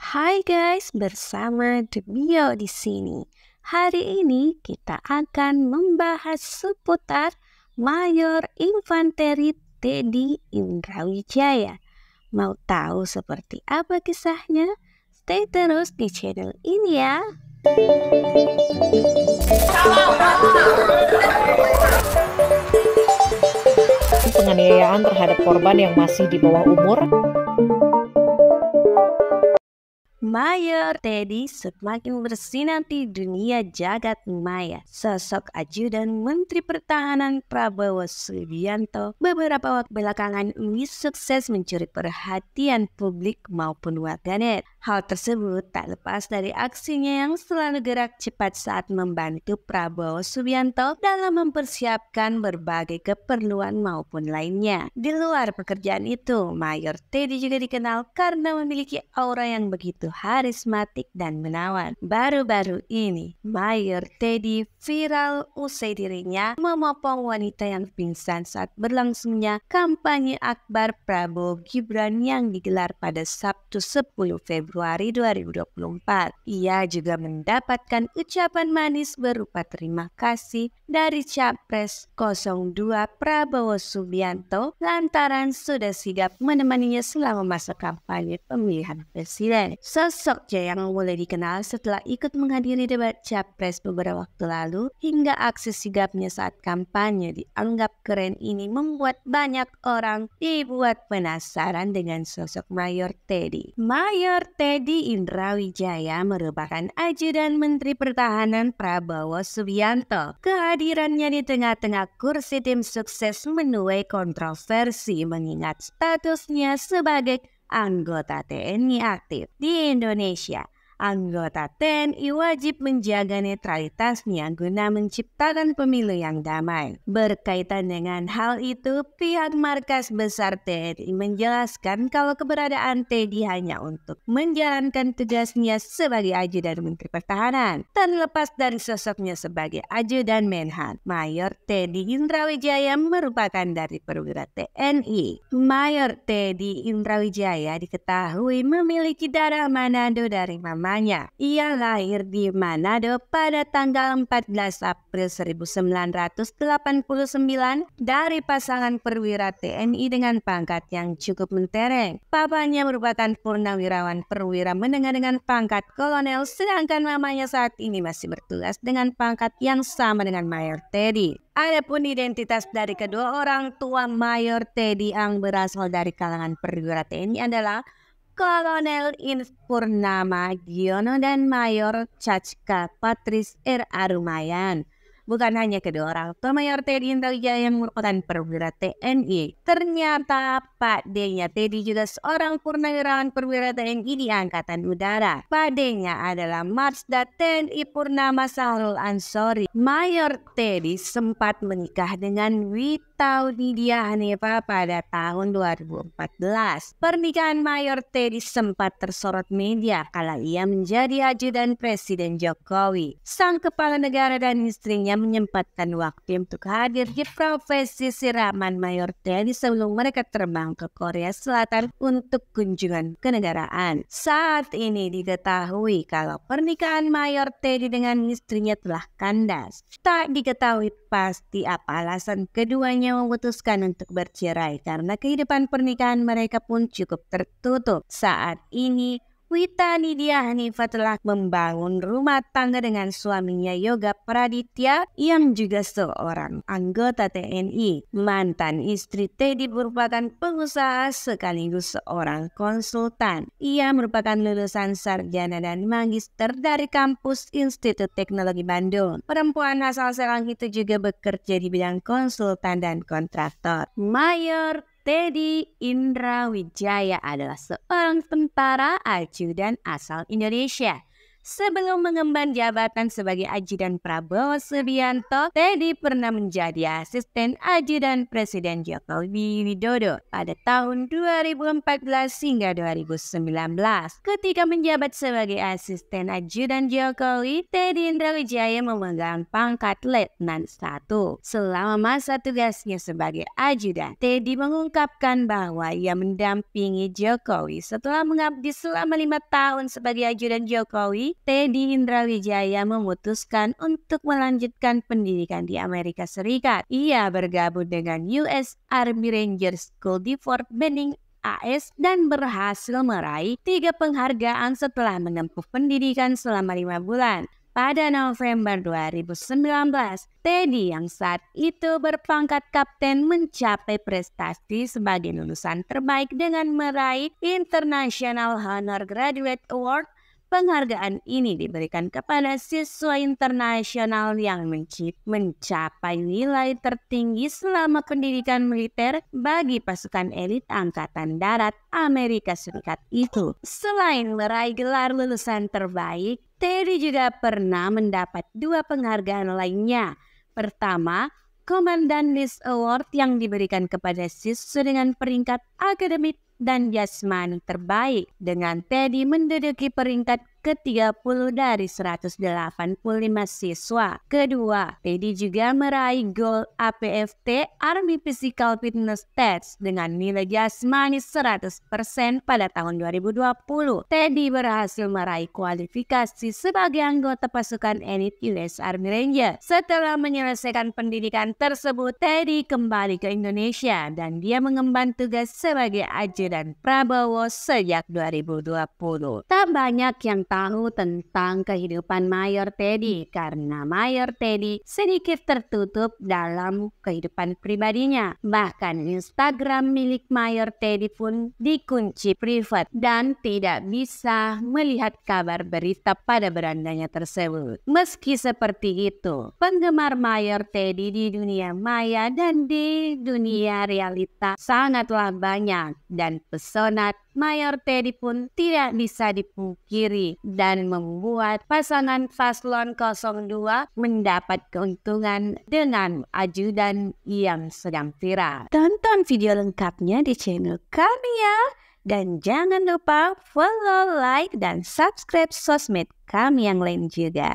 Hai guys, bersama Debio di sini. Hari ini kita akan membahas seputar Mayor Infanteri Teddy Indrawijaya. Mau tahu seperti apa kisahnya? Stay terus di channel ini ya. Penganiayaan terhadap korban yang masih di bawah umur. Mayor Teddy semakin bersinar di dunia jagat maya. Sosok ajudan Menteri Pertahanan Prabowo Subianto beberapa waktu belakangan ini sukses mencuri perhatian publik maupun warganet. Hal tersebut tak lepas dari aksinya yang selalu gerak cepat saat membantu Prabowo Subianto dalam mempersiapkan berbagai keperluan maupun lainnya. Di luar pekerjaan itu, Mayor Teddy juga dikenal karena memiliki aura yang begitu harismatik dan menawan. Baru-baru ini, Mayor Teddy viral usai dirinya memopong wanita yang pingsan saat berlangsungnya kampanye akbar Prabowo Gibran yang digelar pada Sabtu 10 Februari 2024. Ia juga mendapatkan ucapan manis berupa terima kasih dari Capres 02 Prabowo Subianto lantaran sudah sigap menemaninya selama masa kampanye pemilihan presiden. Sosoknya yang mulai dikenal setelah ikut menghadiri debat Capres beberapa waktu lalu hingga aksi sigapnya saat kampanye dianggap keren ini membuat banyak orang dibuat penasaran dengan sosok Mayor Teddy. Mayor Teddy Indrawijaya merupakan ajudan Menteri Pertahanan Prabowo Subianto. Kehadirannya di tengah-tengah kursi tim sukses menuai kontroversi mengingat statusnya sebagai anggota TNI aktif di Indonesia. Anggota TNI wajib menjaga netralitasnya guna menciptakan pemilu yang damai. Berkaitan dengan hal itu, pihak Markas Besar TNI menjelaskan kalau keberadaan Teddy hanya untuk menjalankan tugasnya sebagai ajudan Menteri Pertahanan. Terlepas dari sosoknya sebagai ajudan Menhan, Mayor Teddy Indrawijaya merupakan dari perwira TNI. Mayor Teddy Indrawijaya diketahui memiliki darah Manado dari mama. Ia lahir di Manado pada tanggal 14 April 1989 dari pasangan perwira TNI dengan pangkat yang cukup mentereng. Papanya merupakan purnawirawan perwira menengah dengan pangkat kolonel, sedangkan mamanya saat ini masih bertugas dengan pangkat yang sama dengan Mayor Teddy. Adapun identitas dari kedua orang tua Mayor Teddy yang berasal dari kalangan perwira TNI adalah Kolonel Infanteri Purnama Giono dan Mayor Cacka Patris R. Arumayan. Bukan hanya kedua orang tua Mayor Teddy Indrawijaya yang merupakan perwira TNI. Ternyata Pak D-nya Teddy juga seorang purnawirawan perwira TNI di Angkatan Udara. Pak D-nya adalah Marsda TNI Purnama Sahrul Ansori. Mayor Teddy sempat menikah dengan Wita Nidia Hanefa pada tahun 2014. Pernikahan Mayor Teddy sempat tersorot media kala ia menjadi ajudan Presiden Jokowi. Sang kepala negara dan istrinya menyempatkan waktu untuk hadir di profesi siraman Mayor Teddy sebelum mereka terbang ke Korea Selatan untuk kunjungan kenegaraan. Saat ini diketahui kalau pernikahan Mayor Teddy dengan istrinya telah kandas. Tak diketahui pasti apa alasan keduanya memutuskan untuk bercerai karena kehidupan pernikahan mereka pun cukup tertutup. Saat ini Wita Nidia Hanifah telah membangun rumah tangga dengan suaminya Yoga Praditya yang juga seorang anggota TNI. Mantan istri Teddy merupakan pengusaha sekaligus seorang konsultan. Ia merupakan lulusan sarjana dan magister dari kampus Institut Teknologi Bandung. Perempuan asal Serang itu juga bekerja di bidang konsultan dan kontraktor. Mayor Teddy Indrawijaya adalah seorang tentara ajudan asal Indonesia. Sebelum mengemban jabatan sebagai ajudan Prabowo Subianto, Teddy pernah menjadi asisten ajudan Presiden Joko Widodo pada tahun 2014 hingga 2019. Ketika menjabat sebagai asisten ajudan Jokowi, Teddy Indrawijaya memegang pangkat Letnan 1. Selama masa tugasnya sebagai ajudan, Teddy mengungkapkan bahwa ia mendampingi Jokowi setelah mengabdi selama 5 tahun sebagai ajudan Jokowi. Teddy Indrawijaya memutuskan untuk melanjutkan pendidikan di Amerika Serikat. Ia bergabung dengan US Army Rangers School di Fort Benning, AS dan berhasil meraih 3 penghargaan setelah menempuh pendidikan selama 5 bulan. Pada November 2019, Teddy yang saat itu berpangkat kapten mencapai prestasi sebagai lulusan terbaik dengan meraih International Honor Graduate Award. Penghargaan ini diberikan kepada siswa internasional yang mencapai nilai tertinggi selama pendidikan militer bagi pasukan elit Angkatan Darat Amerika Serikat itu. Selain meraih gelar lulusan terbaik, Teddy juga pernah mendapat 2 penghargaan lainnya. Pertama, Komandan List Award yang diberikan kepada siswa dengan peringkat akademik dan jasmani terbaik, dengan Teddy menduduki peringkat ke-30 dari 185 siswa. Kedua, Teddy juga meraih Gold APFT Army Physical Fitness Test dengan nilai jasmani 100% pada tahun 2020. Teddy berhasil meraih kualifikasi sebagai anggota pasukan elit US Army Ranger. Setelah menyelesaikan pendidikan tersebut, Teddy kembali ke Indonesia dan dia mengemban tugas sebagai ajudan Prabowo sejak 2020. Tak banyak yang tahu tentang kehidupan Mayor Teddy karena Mayor Teddy sedikit tertutup dalam kehidupan pribadinya. Bahkan Instagram milik Mayor Teddy pun dikunci privat dan tidak bisa melihat kabar berita pada berandanya tersebut. Meski seperti itu, penggemar Mayor Teddy di dunia maya dan di dunia realita sangatlah banyak, dan pesona Mayor Teddy pun tidak bisa dipungkiri dan membuat pasangan paslon 02 mendapat keuntungan dengan ajudan yang sedang viral. Tonton video lengkapnya di channel kami ya, dan jangan lupa follow, like, dan subscribe sosmed kami yang lain juga.